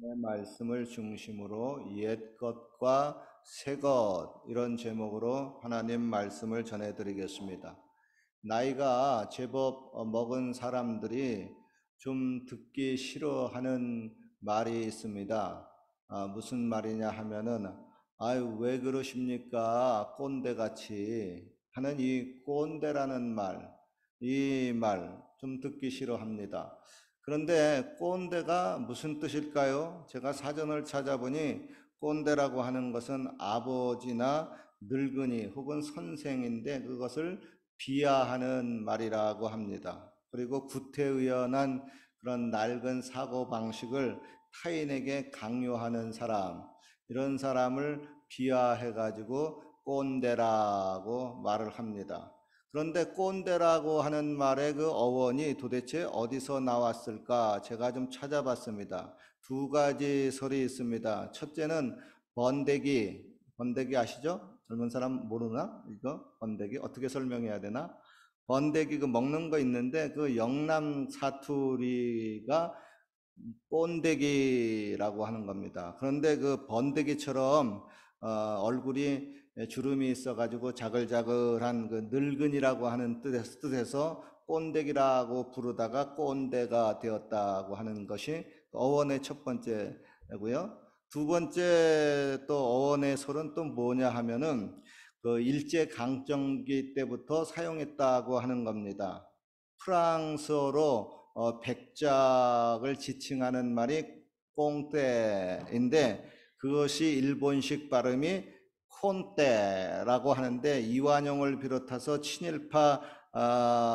말씀을 중심으로 옛 것과 새 것 이런 제목으로 하나님 말씀을 전해드리겠습니다. 나이가 제법 먹은 사람들이 좀 듣기 싫어하는 말이 있습니다. 무슨 말이냐 하면은 아유 왜 그러십니까 꼰대같이 하는 이 꼰대라는 말, 이 말 좀 듣기 싫어합니다. 그런데 꼰대가 무슨 뜻일까요? 제가 사전을 찾아보니 꼰대라고 하는 것은 아버지나 늙은이 혹은 선생인데 그것을 비하하는 말이라고 합니다. 그리고 구태의연한 그런 낡은 사고방식을 타인에게 강요하는 사람, 이런 사람을 비하해가지고 꼰대라고 말을 합니다. 그런데 꼰대라고 하는 말의 그 어원이 도대체 어디서 나왔을까? 제가 좀 찾아봤습니다. 두 가지 설이 있습니다. 첫째는 번데기, 번데기 아시죠? 젊은 사람 모르나? 이거 번데기 어떻게 설명해야 되나? 번데기 그 먹는 거 있는데 그 영남 사투리가 꼰대기라고 하는 겁니다. 그런데 그 번데기처럼 얼굴이 주름이 있어가지고 자글자글한 그 늙은이라고 하는 뜻에서 꼰대기라고 부르다가 꼰대가 되었다고 하는 것이 어원의 첫 번째고요. 두 번째 또 어원의 설은 또 뭐냐 하면은 그 일제 강점기 때부터 사용했다고 하는 겁니다. 프랑스어로 백작을 지칭하는 말이 꽁떼인데 그것이 일본식 발음이 콘떼라고 하는데 이완용을 비롯해서 친일파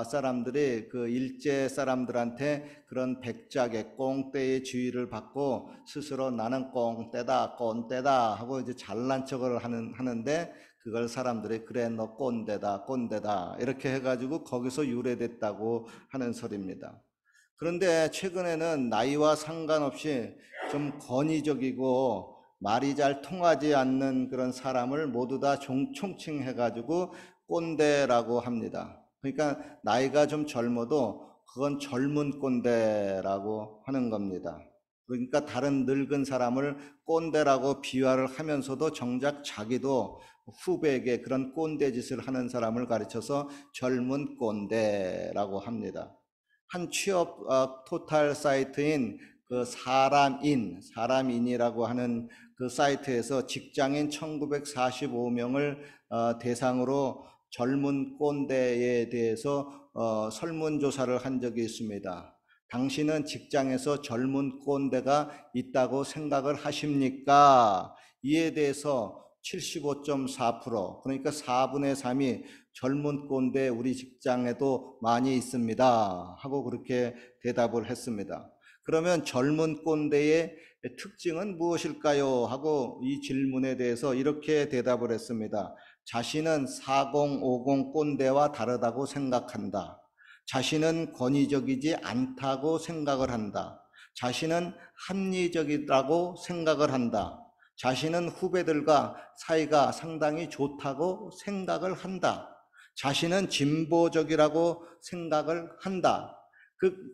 사람들이 그 일제 사람들한테 그런 백작의 꽁떼의 지위를 받고 스스로 나는 꽁떼다 꼰떼다 하고 이제 잘난 척을 하는데 그걸 사람들이 그래 너 꼰대다 꼰대다 이렇게 해가지고 거기서 유래됐다고 하는 설입니다. 그런데 최근에는 나이와 상관없이 좀 권위적이고 말이 잘 통하지 않는 그런 사람을 모두 다 총칭해가지고 꼰대라고 합니다. 그러니까 나이가 좀 젊어도 그건 젊은 꼰대라고 하는 겁니다. 그러니까 다른 늙은 사람을 꼰대라고 비하를 하면서도 정작 자기도 후배에게 그런 꼰대 짓을 하는 사람을 가르쳐서 젊은 꼰대라고 합니다. 한 취업 토탈 사이트인 그 사람인이라고 하는 그 사이트에서 직장인 1945명을 대상으로 젊은 꼰대에 대해서 설문조사를 한 적이 있습니다. 당신은 직장에서 젊은 꼰대가 있다고 생각을 하십니까? 이에 대해서 75.4%, 그러니까 4분의 3이 젊은 꼰대 우리 직장에도 많이 있습니다 하고 그렇게 대답을 했습니다. 그러면 젊은 꼰대의 특징은 무엇일까요? 하고 이 질문에 대해서 이렇게 대답을 했습니다. 자신은 4050 꼰대와 다르다고 생각한다. 자신은 권위적이지 않다고 생각을 한다. 자신은 합리적이라고 생각을 한다. 자신은 후배들과 사이가 상당히 좋다고 생각을 한다. 자신은 진보적이라고 생각을 한다.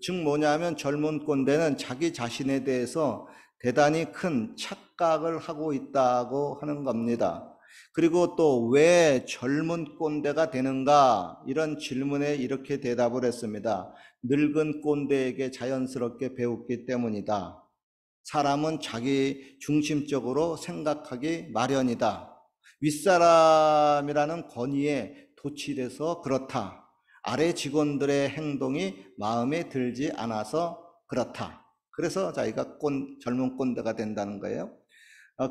즉 뭐냐면 젊은 꼰대는 자기 자신에 대해서 대단히 큰 착각을 하고 있다고 하는 겁니다. 그리고 또 왜 젊은 꼰대가 되는가? 이런 질문에 이렇게 대답을 했습니다. 늙은 꼰대에게 자연스럽게 배웠기 때문이다. 사람은 자기 중심적으로 생각하기 마련이다. 윗사람이라는 권위에 도취돼서 그렇다. 아래 직원들의 행동이 마음에 들지 않아서 그렇다. 그래서 자기가 젊은 꼰대가 된다는 거예요.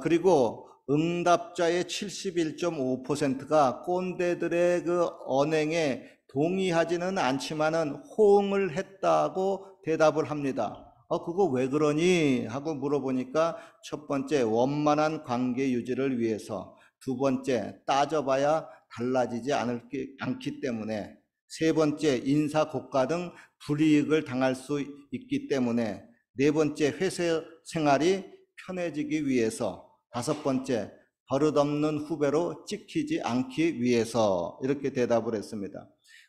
그리고 응답자의 71.5%가 꼰대들의 그 언행에 동의하지는 않지만은 호응을 했다고 대답을 합니다. 그거 왜 그러니? 하고 물어보니까 첫 번째, 원만한 관계 유지를 위해서. 두 번째, 따져봐야 달라지지 않기 때문에. 세 번째, 인사 고과 등 불이익을 당할 수 있기 때문에. 네 번째, 회사 생활이 편해지기 위해서. 다섯 번째, 버릇없는 후배로 찍히지 않기 위해서. 이렇게 대답을 했습니다.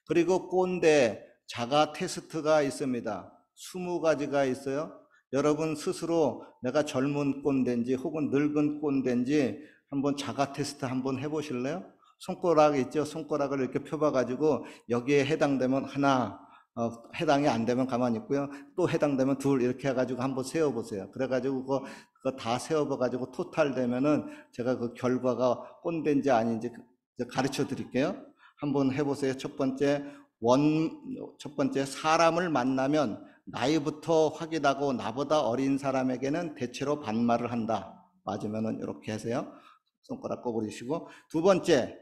그리고 꼰대 자가 테스트가 있습니다. 20가지가 있어요. 여러분 스스로 내가 젊은 꼰대인지 혹은 늙은 꼰대인지 한번 자가 테스트 한번 해보실래요? 손가락 있죠? 손가락을 이렇게 펴봐가지고 여기에 해당되면 하나, 해당이 안 되면 가만히 있고요. 또 해당되면 둘 이렇게 해가지고 한번 세어보세요. 그래가지고 그거 다 세어봐가지고 토탈 되면은 제가 그 결과가 꼰대인지 아닌지 가르쳐 드릴게요. 한번 해보세요. 첫 번째 사람을 만나면 나이부터 확인하고 나보다 어린 사람에게는 대체로 반말을 한다. 맞으면은 이렇게 하세요. 손가락 꼬부리시고. 두 번째,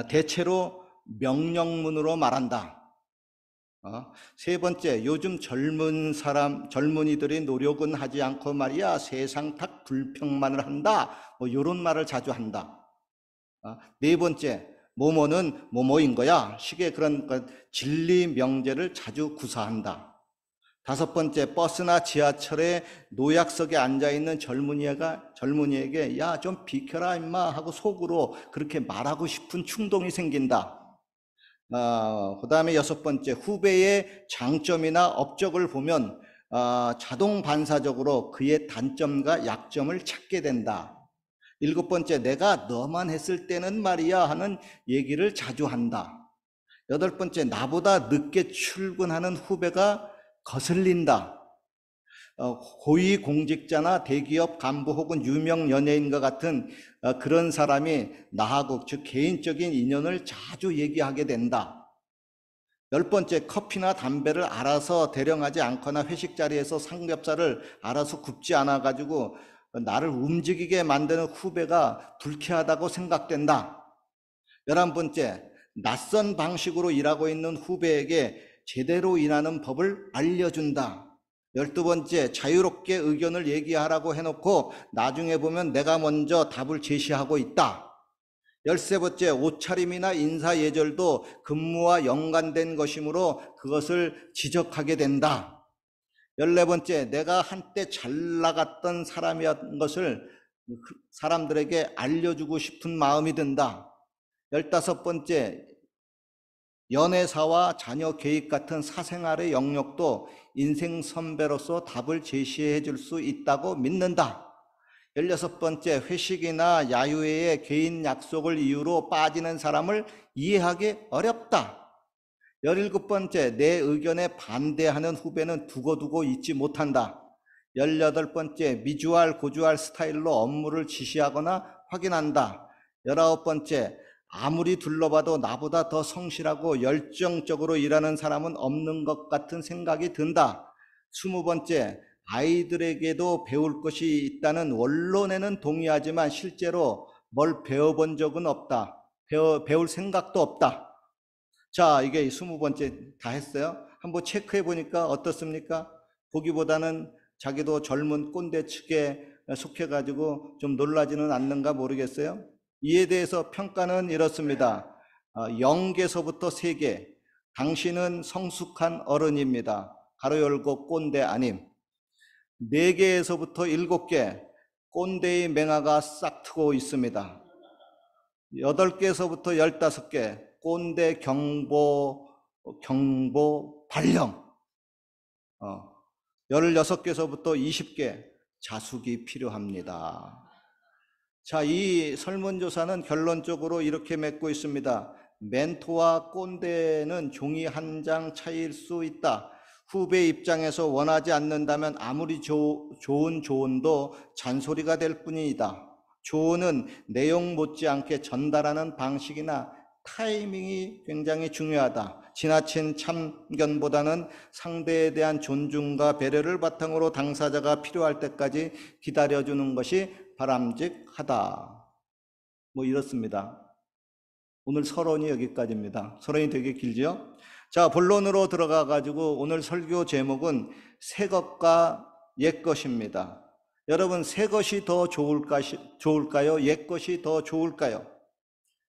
대체로 명령문으로 말한다. 세 번째, 요즘 젊은이들이 노력은 하지 않고 말이야 세상 탓 불평만을 한다. 뭐 이런 말을 자주 한다. 네 번째, 뭐뭐는 뭐뭐인 거야. 식의 그런 진리 명제를 자주 구사한다. 다섯 번째, 버스나 지하철에 노약석에 앉아있는 젊은이에게 야, 좀 비켜라 임마 하고 속으로 그렇게 말하고 싶은 충동이 생긴다. 그 다음에 여섯 번째, 후배의 장점이나 업적을 보면 자동 반사적으로 그의 단점과 약점을 찾게 된다. 일곱 번째, 내가 너만 했을 때는 말이야 하는 얘기를 자주 한다. 여덟 번째, 나보다 늦게 출근하는 후배가 거슬린다. 고위공직자나 대기업 간부 혹은 유명 연예인과 같은 그런 사람이 나하고 즉 개인적인 인연을 자주 얘기하게 된다. 열 번째, 커피나 담배를 알아서 대령하지 않거나 회식 자리에서 삼겹살을 알아서 굽지 않아 가지고 나를 움직이게 만드는 후배가 불쾌하다고 생각된다. 11번째, 낯선 방식으로 일하고 있는 후배에게 제대로 일하는 법을 알려준다. 12번째, 자유롭게 의견을 얘기하라고 해놓고 나중에 보면 내가 먼저 답을 제시하고 있다. 13번째, 옷차림이나 인사 예절도 근무와 연관된 것이므로 그것을 지적하게 된다. 14번째, 내가 한때 잘 나갔던 사람이었던 것을 사람들에게 알려주고 싶은 마음이 든다. 15번째, 연애사와 자녀 계획 같은 사생활의 영역도 인생 선배로서 답을 제시해 줄 수 있다고 믿는다. 16번째, 회식이나 야유회의 개인 약속을 이유로 빠지는 사람을 이해하기 어렵다. 17번째, 내 의견에 반대하는 후배는 두고두고 잊지 못한다. 18번째, 미주알 고주알 스타일로 업무를 지시하거나 확인한다. 19번째, 아무리 둘러봐도 나보다 더 성실하고 열정적으로 일하는 사람은 없는 것 같은 생각이 든다. 20번째, 아이들에게도 배울 것이 있다는 원론에는 동의하지만 실제로 뭘 배워본 적은 없다. 배울 생각도 없다. 자, 이게 20번째 다 했어요. 한번 체크해 보니까 어떻습니까? 보기보다는 자기도 젊은 꼰대 측에 속해가지고 좀 놀라지는 않는가 모르겠어요. 이에 대해서 평가는 이렇습니다. 0개서부터 3개. 당신은 성숙한 어른입니다. 가로 열고 꼰대 아님. 4개에서부터 7개. 꼰대의 맹아가 싹트고 있습니다. 8개에서부터 15개. 꼰대 경보 발령. 16개서부터 20개 자숙이 필요합니다. 자, 이 설문조사는 결론적으로 이렇게 맺고 있습니다. 멘토와 꼰대는 종이 한 장 차이일 수 있다. 후배 입장에서 원하지 않는다면 아무리 좋은 조언도 잔소리가 될 뿐이다. 조언은 내용 못지않게 전달하는 방식이나 타이밍이 굉장히 중요하다. 지나친 참견보다는 상대에 대한 존중과 배려를 바탕으로 당사자가 필요할 때까지 기다려주는 것이 바람직하다. 뭐 이렇습니다. 오늘 서론이 여기까지입니다. 서론이 되게 길죠? 자, 본론으로 들어가 가지고 오늘 설교 제목은 새 것과 옛 것입니다. 여러분, 새 것이 더 좋을까요? 옛 것이 더 좋을까요?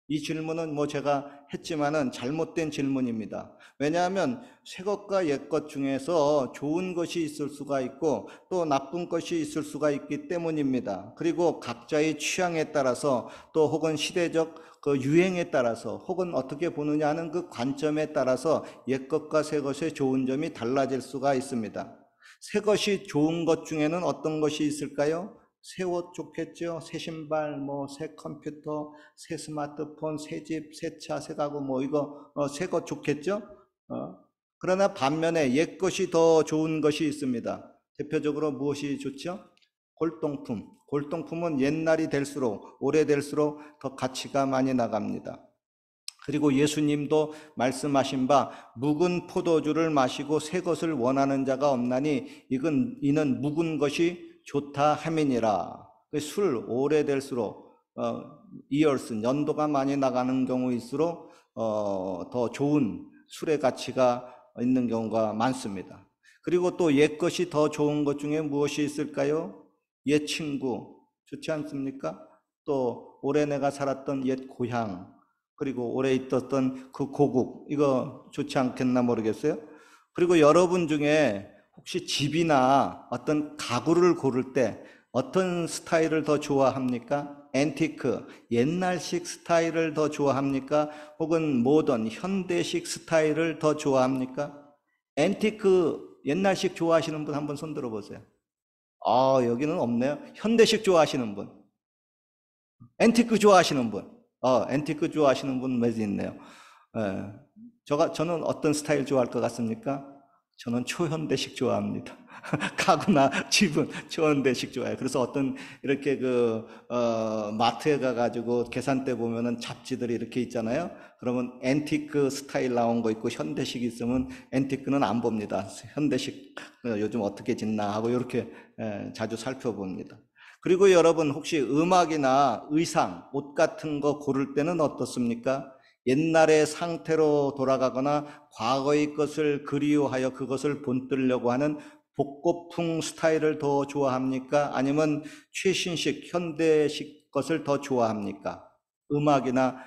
이 질문은 뭐 제가 했지만은 잘못된 질문입니다. 왜냐하면 새 것과 옛 것 중에서 좋은 것이 있을 수가 있고 또 나쁜 것이 있을 수가 있기 때문입니다. 그리고 각자의 취향에 따라서 또 혹은 시대적 그 유행에 따라서 혹은 어떻게 보느냐 하는 그 관점에 따라서 옛 것과 새 것의 좋은 점이 달라질 수가 있습니다. 새 것이 좋은 것 중에는 어떤 것이 있을까요? 새 옷 좋겠죠? 새 신발, 뭐 새 컴퓨터, 새 스마트폰, 새 집, 새 차, 새 가구, 뭐 이거 새 것 좋겠죠? 그러나 반면에 옛 것이 더 좋은 것이 있습니다. 대표적으로 무엇이 좋죠? 골동품. 골동품은 옛날이 될수록 오래될수록 더 가치가 많이 나갑니다. 그리고 예수님도 말씀하신 바 묵은 포도주를 마시고 새 것을 원하는 자가 없나니 이는 묵은 것이 좋다 함이니라. 술 오래될수록 years 연도가 많이 나가는 경우일수록 더 좋은 술의 가치가 있는 경우가 많습니다. 그리고 또 옛 것이 더 좋은 것 중에 무엇이 있을까요? 옛 친구 좋지 않습니까? 또 올해 내가 살았던 옛 고향, 그리고 오래 있었던 그 고국, 이거 좋지 않겠나 모르겠어요. 그리고 여러분 중에 혹시 집이나 어떤 가구를 고를 때 어떤 스타일을 더 좋아합니까? 앤티크, 옛날식 스타일을 더 좋아합니까? 혹은 모던, 현대식 스타일을 더 좋아합니까? 앤티크, 옛날식 좋아하시는 분 한번 손 들어보세요. 여기는 없네요. 현대식 좋아하시는 분. 앤티크 좋아하시는 분. 앤티크 좋아하시는 분 몇 있네요. 예. 저는 어떤 스타일 좋아할 것 같습니까? 저는 초현대식 좋아합니다. 가구나 집은 초현대식 좋아해요. 그래서 어떤 이렇게 마트에 가가지고 계산대 보면은 잡지들이 이렇게 있잖아요. 그러면 앤티크 스타일 나온 거 있고 현대식 있으면 앤티크는 안 봅니다. 현대식 요즘 어떻게 짓나 하고 이렇게 자주 살펴봅니다. 그리고 여러분 혹시 음악이나 의상, 옷 같은 거 고를 때는 어떻습니까? 옛날의 상태로 돌아가거나 과거의 것을 그리워하여 그것을 본뜨려고 하는 복고풍 스타일을 더 좋아합니까? 아니면 최신식, 현대식 것을 더 좋아합니까? 음악이나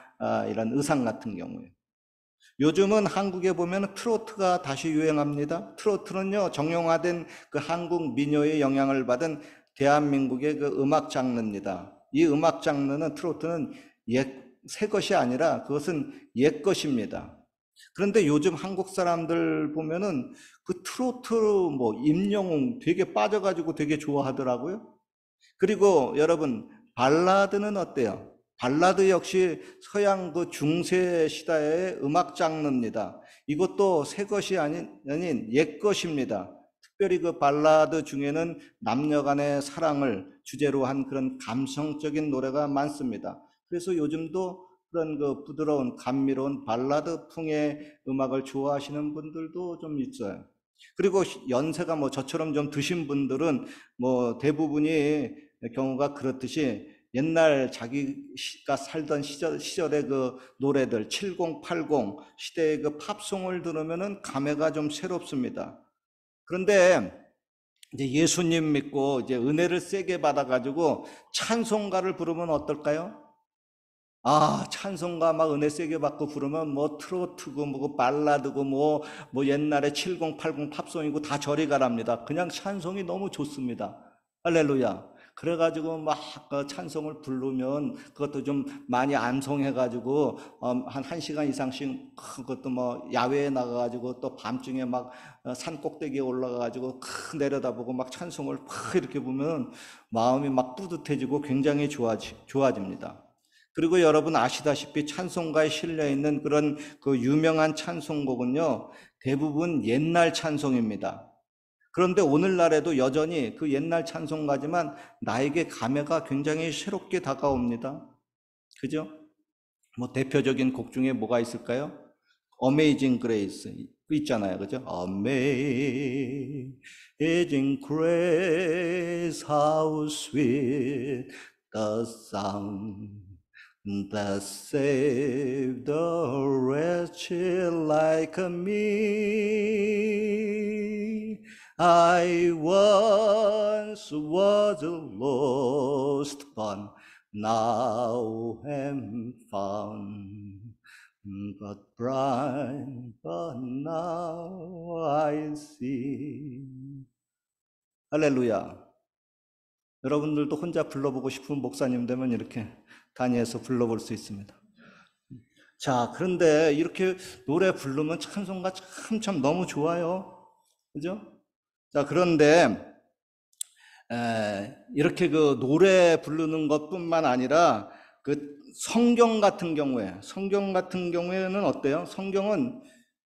이런 의상 같은 경우에. 요즘은 한국에 보면 트로트가 다시 유행합니다. 트로트는요, 정형화된 그 한국 민요의 영향을 받은 대한민국의 그 음악 장르입니다. 이 음악 장르는 트로트는 새 것이 아니라 그것은 옛 것입니다. 그런데 요즘 한국 사람들 보면은 그 트로트 뭐 임영웅 되게 빠져가지고 되게 좋아하더라고요. 그리고 여러분 발라드는 어때요? 발라드 역시 서양 그 중세 시대의 음악 장르입니다. 이것도 새 것이 아닌 옛 것입니다. 특별히 그 발라드 중에는 남녀 간의 사랑을 주제로 한 그런 감성적인 노래가 많습니다. 그래서 요즘도 그런 그 부드러운 감미로운 발라드풍의 음악을 좋아하시는 분들도 좀 있어요. 그리고 연세가 뭐 저처럼 좀 드신 분들은 뭐 대부분이 경우가 그렇듯이 옛날 자기가 살던 시절의 그 노래들 70, 80 시대의 그 팝송을 들으면은 감회가 좀 새롭습니다. 그런데 이제 예수님 믿고 이제 은혜를 세게 받아가지고 찬송가를 부르면 어떨까요? 찬송가 막 은혜 세게 받고 부르면 뭐 트로트고 뭐고 발라드고 뭐 옛날에 70, 80 팝송이고 다 저리 가랍니다. 그냥 찬송이 너무 좋습니다. 할렐루야. 그래가지고 막그 찬송을 부르면 그것도 좀 많이 암송해가지고 한 1시간 이상씩 그것도 뭐 야외에 나가가지고 또 밤중에 막 산 꼭대기에 올라가가지고 내려다보고 막 찬송을 막 이렇게 보면 마음이 막 뿌듯해지고 굉장히 좋아집니다. 그리고 여러분 아시다시피 찬송가에 실려 있는 그런 그 유명한 찬송곡은요, 대부분 옛날 찬송입니다. 그런데 오늘날에도 여전히 그 옛날 찬송가지만 나에게 감회가 굉장히 새롭게 다가옵니다. 그죠? 뭐 대표적인 곡 중에 뭐가 있을까요? Amazing Grace 있잖아요. 그죠? Amazing Grace, how sweet the sound that saved a wretch like me. I once was lost, but now am found. But bright, but now I see. 할렐루야. 여러분들도 혼자 불러보고 싶은 목사님 되면 이렇게 단위에서 불러볼 수 있습니다. 자, 그런데 이렇게 노래 부르면 찬송가 참 너무 좋아요. 그죠? 자, 그런데 이렇게 그 노래 부르는 것뿐만 아니라 그 성경 같은 경우에는 어때요? 성경은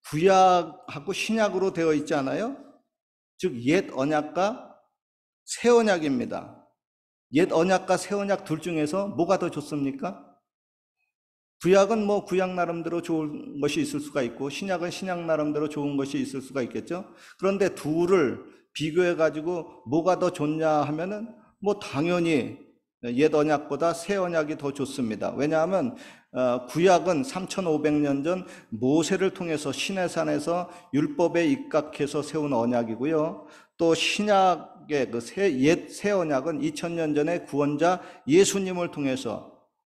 구약하고 신약으로 되어 있지 않아요? 즉, 옛 언약과 새 언약입니다. 옛 언약과 새 언약 둘 중에서 뭐가 더 좋습니까? 구약은 뭐 구약 나름대로 좋은 것이 있을 수가 있고 신약은 신약 나름대로 좋은 것이 있을 수가 있겠죠. 그런데 둘을 비교해 가지고 뭐가 더 좋냐 하면은 뭐 당연히 옛 언약보다 새 언약이 더 좋습니다. 왜냐하면 구약은 3500년 전 모세를 통해서 시내산에서 율법에 입각해서 세운 언약이고요. 또 신약의 그 새 언약은 2000년 전에 구원자 예수님을 통해서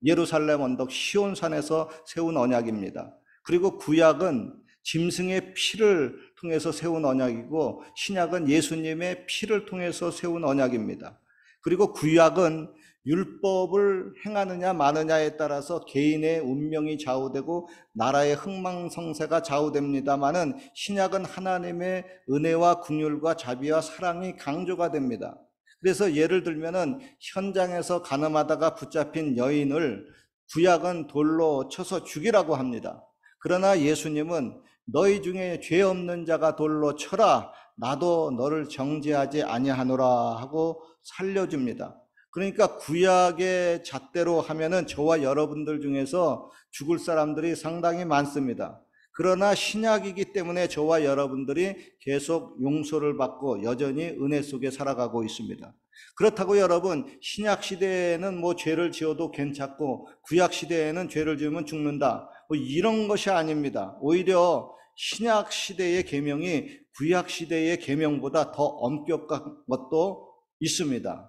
예루살렘 언덕 시온산에서 세운 언약입니다. 그리고 구약은 짐승의 피를 통해서 세운 언약이고 신약은 예수님의 피를 통해서 세운 언약입니다. 그리고 구약은 율법을 행하느냐 마느냐에 따라서 개인의 운명이 좌우되고 나라의 흥망성쇠가 좌우됩니다마는 신약은 하나님의 은혜와 긍휼과 자비와 사랑이 강조가 됩니다. 그래서 예를 들면은 현장에서 가늠하다가 붙잡힌 여인을 구약은 돌로 쳐서 죽이라고 합니다. 그러나 예수님은 너희 중에 죄 없는 자가 돌로 쳐라. 나도 너를 정죄하지 아니하노라 하고 살려줍니다. 그러니까 구약의 잣대로 하면은 저와 여러분들 중에서 죽을 사람들이 상당히 많습니다. 그러나 신약이기 때문에 저와 여러분들이 계속 용서를 받고 여전히 은혜 속에 살아가고 있습니다. 그렇다고 여러분, 신약 시대에는 뭐 죄를 지어도 괜찮고 구약 시대에는 죄를 지으면 죽는다, 뭐 이런 것이 아닙니다. 오히려 신약 시대의 계명이 구약 시대의 계명보다 더 엄격한 것도 있습니다.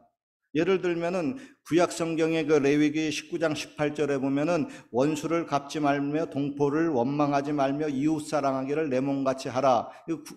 예를 들면은 구약 성경의 그 레위기 19장 18절에 보면은 원수를 갚지 말며 동포를 원망하지 말며 이웃 사랑하기를 내 몸같이 하라.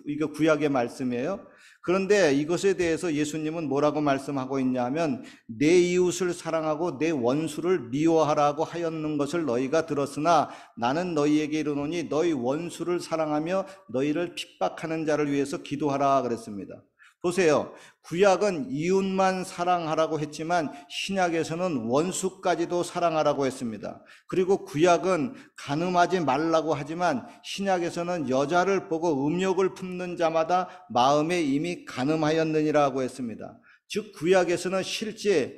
이거 구약의 말씀이에요. 그런데 이것에 대해서 예수님은 뭐라고 말씀하고 있냐면 내 이웃을 사랑하고 내 원수를 미워하라고 하였는 것을 너희가 들었으나 나는 너희에게 이르노니 너희 원수를 사랑하며 너희를 핍박하는 자를 위해서 기도하라 그랬습니다. 보세요. 구약은 이웃만 사랑하라고 했지만 신약에서는 원수까지도 사랑하라고 했습니다. 그리고 구약은 간음하지 말라고 하지만 신약에서는 여자를 보고 음욕을 품는 자마다 마음에 이미 간음하였느니라고 했습니다. 즉 구약에서는 실제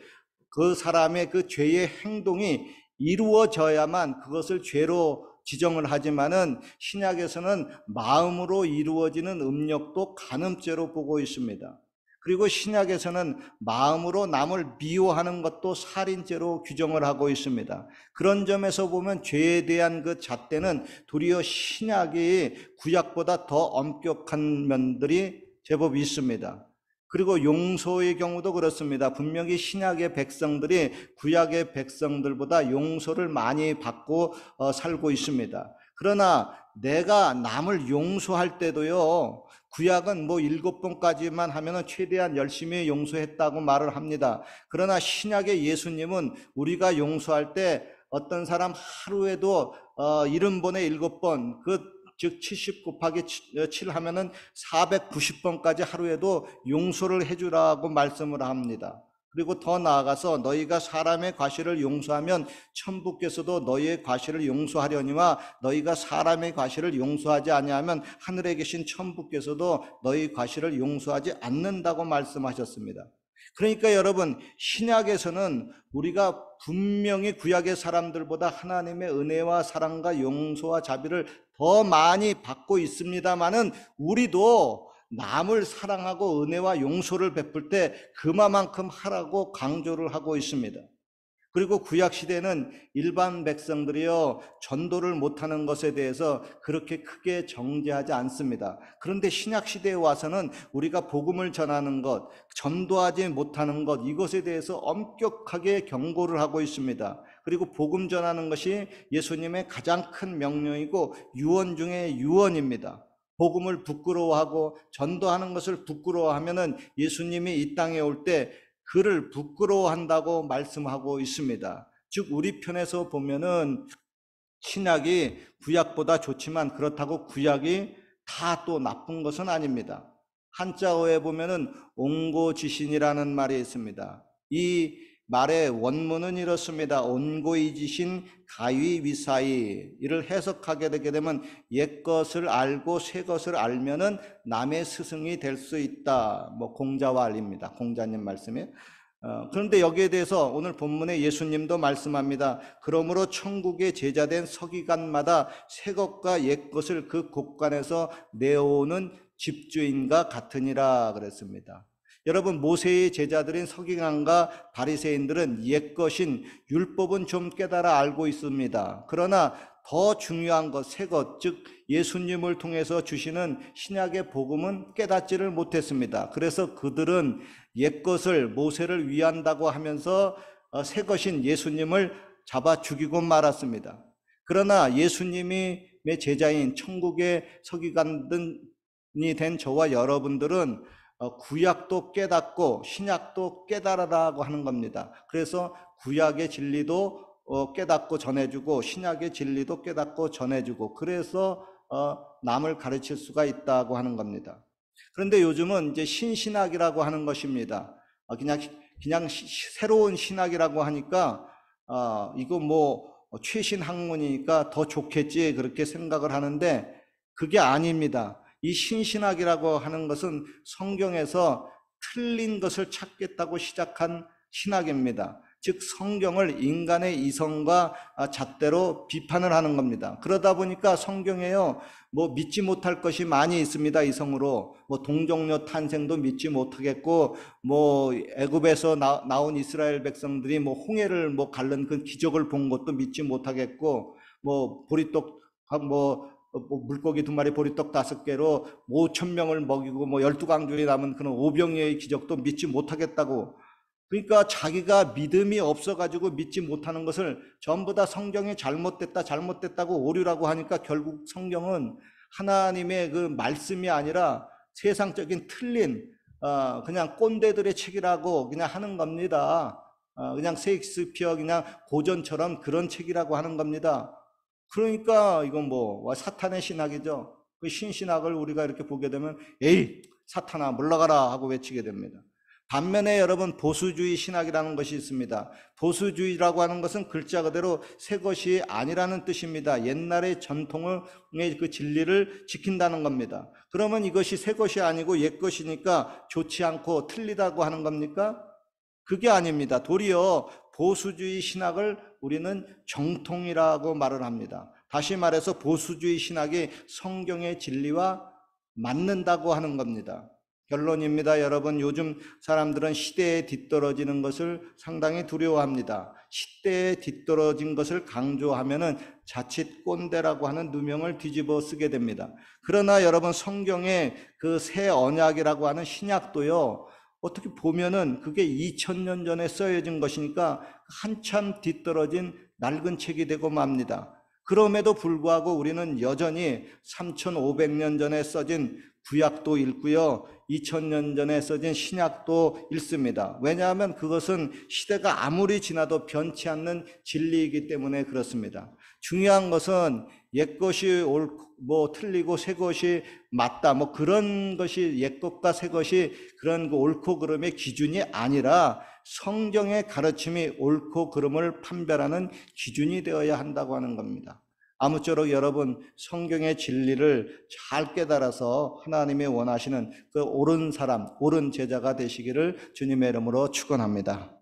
그 사람의 그 죄의 행동이 이루어져야만 그것을 죄로 지정을 하지만은 신약에서는 마음으로 이루어지는 음욕도 간음죄로 보고 있습니다. 그리고 신약에서는 마음으로 남을 미워하는 것도 살인죄로 규정을 하고 있습니다. 그런 점에서 보면 죄에 대한 그 잣대는 도리어 신약이 구약보다 더 엄격한 면들이 제법 있습니다. 그리고 용서의 경우도 그렇습니다. 분명히 신약의 백성들이 구약의 백성들보다 용서를 많이 받고 살고 있습니다. 그러나 내가 남을 용서할 때도요, 구약은 뭐 7번까지만 하면은 최대한 열심히 용서했다고 말을 합니다. 그러나 신약의 예수님은 우리가 용서할 때 어떤 사람 하루에도 70번에 7번, 즉 70 곱하기 7 하면은 490번까지 하루에도 용서를 해주라고 말씀을 합니다. 그리고 더 나아가서 너희가 사람의 과실을 용서하면 천부께서도 너희의 과실을 용서하려니와 너희가 사람의 과실을 용서하지 아니하면 하늘에 계신 천부께서도 너희 과실을 용서하지 않는다고 말씀하셨습니다. 그러니까 여러분, 신약에서는 우리가 분명히 구약의 사람들보다 하나님의 은혜와 사랑과 용서와 자비를 더 많이 받고 있습니다마는 우리도 남을 사랑하고 은혜와 용서를 베풀 때 그만큼 하라고 강조를 하고 있습니다. 그리고 구약시대는 일반 백성들이요 전도를 못하는 것에 대해서 그렇게 크게 정죄하지 않습니다. 그런데 신약시대에 와서는 우리가 복음을 전하는 것, 전도하지 못하는 것, 이것에 대해서 엄격하게 경고를 하고 있습니다. 그리고 복음 전하는 것이 예수님의 가장 큰 명령이고 유언 중에 유언입니다. 복음을 부끄러워하고 전도하는 것을 부끄러워하면은 예수님이 이 땅에 올 때 그를 부끄러워한다고 말씀하고 있습니다. 즉 우리 편에서 보면은 신약이 구약보다 좋지만 그렇다고 구약이 다 또 나쁜 것은 아닙니다. 한자어에 보면은 옹고지신이라는 말이 있습니다. 이 말의 원문은 이렇습니다. 온고이지신 가위위사이. 이를 해석하게 되게 되면 옛것을 알고 새것을 알면은 남의 스승이 될 수 있다. 뭐 공자와 알립니다. 공자님 말씀이. 그런데 여기에 대해서 오늘 본문에 예수님도 말씀합니다. 그러므로 천국의 제자된 서기관마다 새 것과 옛 것을 그 곳간에서 내어오는 집주인과 같으니라 그랬습니다. 여러분, 모세의 제자들인 서기관과 바리새인들은 옛것인 율법은 좀 깨달아 알고 있습니다. 그러나 더 중요한 것, 새 것, 즉 예수님을 통해서 주시는 신약의 복음은 깨닫지를 못했습니다. 그래서 그들은 옛것을, 모세를 위한다고 하면서 새 것인 예수님을 잡아 죽이고 말았습니다. 그러나 예수님이 제자인 천국의 서기관이 된 저와 여러분들은 구약도 깨닫고 신약도 깨달으라고 하는 겁니다. 그래서 구약의 진리도 깨닫고 전해주고 신약의 진리도 깨닫고 전해주고, 그래서 남을 가르칠 수가 있다고 하는 겁니다. 그런데 요즘은 이제 신신학이라고 하는 것입니다. 그냥 새로운 신학이라고 하니까 이거 뭐 최신 학문이니까 더 좋겠지 그렇게 생각을 하는데 그게 아닙니다. 이 신신학이라고 하는 것은 성경에서 틀린 것을 찾겠다고 시작한 신학입니다. 즉 성경을 인간의 이성과 잣대로 비판을 하는 겁니다. 그러다 보니까 성경에요, 뭐 믿지 못할 것이 많이 있습니다. 이성으로 뭐 동정녀 탄생도 믿지 못하겠고, 뭐 애굽에서 나온 이스라엘 백성들이 뭐 홍해를 뭐 갈른 그 기적을 본 것도 믿지 못하겠고, 뭐 보리떡 뭐 물고기 2마리 보리떡 5개로 5,000명을 먹이고 뭐 12강줄이 남은 그런 오병이어의 기적도 믿지 못하겠다고. 그러니까 자기가 믿음이 없어가지고 믿지 못하는 것을 전부 다 성경이 잘못됐다고 오류라고 하니까 결국 성경은 하나님의 그 말씀이 아니라 세상적인 틀린 그냥 꼰대들의 책이라고 그냥 하는 겁니다. 그냥 셰익스피어 그냥 고전처럼 그런 책이라고 하는 겁니다. 그러니까 이건 뭐 사탄의 신학이죠. 그 신신학을 우리가 이렇게 보게 되면 에이 사탄아 물러가라 하고 외치게 됩니다. 반면에 여러분, 보수주의 신학이라는 것이 있습니다. 보수주의라고 하는 것은 글자 그대로 새 것이 아니라는 뜻입니다. 옛날의 전통의 그 진리를 지킨다는 겁니다. 그러면 이것이 새 것이 아니고 옛 것이니까 좋지 않고 틀리다고 하는 겁니까? 그게 아닙니다. 도리어 보수주의 신학을 우리는 정통이라고 말을 합니다. 다시 말해서 보수주의 신학이 성경의 진리와 맞는다고 하는 겁니다. 결론입니다. 여러분, 요즘 사람들은 시대에 뒤떨어지는 것을 상당히 두려워합니다. 시대에 뒤떨어진 것을 강조하면은 자칫 꼰대라고 하는 누명을 뒤집어 쓰게 됩니다. 그러나 여러분, 성경의 그 새 언약이라고 하는 신약도요, 어떻게 보면은 그게 2000년 전에 써여진 것이니까 한참 뒤떨어진 낡은 책이 되고 맙니다. 그럼에도 불구하고 우리는 여전히 3500년 전에 써진 구약도 읽고요, 2000년 전에 써진 신약도 읽습니다. 왜냐하면 그것은 시대가 아무리 지나도 변치 않는 진리이기 때문에 그렇습니다. 중요한 것은 옛것이 뭐 틀리고 새것이 맞다, 뭐 그런 것이 옛것과 새것이 그런 그 옳고 그름의 기준이 아니라 성경의 가르침이 옳고 그름을 판별하는 기준이 되어야 한다고 하는 겁니다. 아무쪼록 여러분, 성경의 진리를 잘 깨달아서 하나님이 원하시는 그 옳은 사람, 옳은 제자가 되시기를 주님의 이름으로 축원합니다.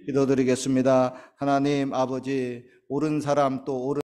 기도드리겠습니다. 하나님 아버지, 옳은 사람 또 옳은